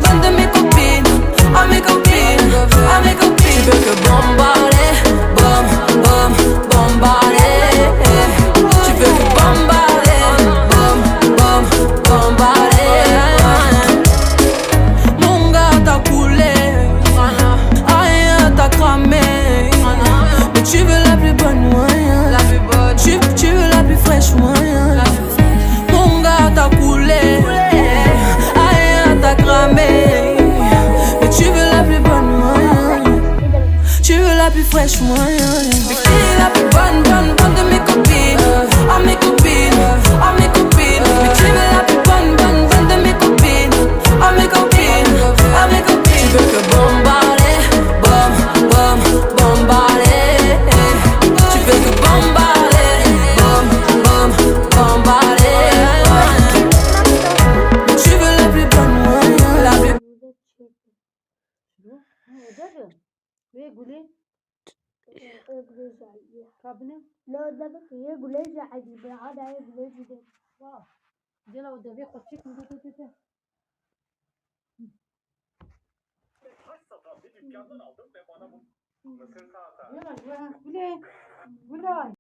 bonne de mes copines. À mes copines, à mes copines. Tu veux que bombarder, bom, bom, bombarder. Tu veux que bombarder, bom, bom, bombarder. Mon gars t'a coulé, rien t'a cramé. Mais tu veux la plus bonne moyen, tu veux la plus fraîche moyen. Mon gars t'a coulé, rien t'a cramé. Mais tu veux la plus bonne moyen, tu veux la plus fraîche moyen. Mais qui est la plus bonne, bonne, bonne de mes copines? À mes copines, à mes copines. Mais tu veux la plus bonne, bonne, bonne de mes copines? À mes copines, à mes copines. Tu veux que bombarder, bom, bom, bombarder. Tu veux que bombarder, bom, bom, bombarder. Mais tu veux la plus bonne moyen, la plus. ليه قولي ربنا لا ده بقى يقول لي عادي عاد يقول لي ده واو دي لو ده بياخد شيك من ده Taş satan bir dükkandan aldım ve bana bu mısır salata. يلا جوا قولي قولي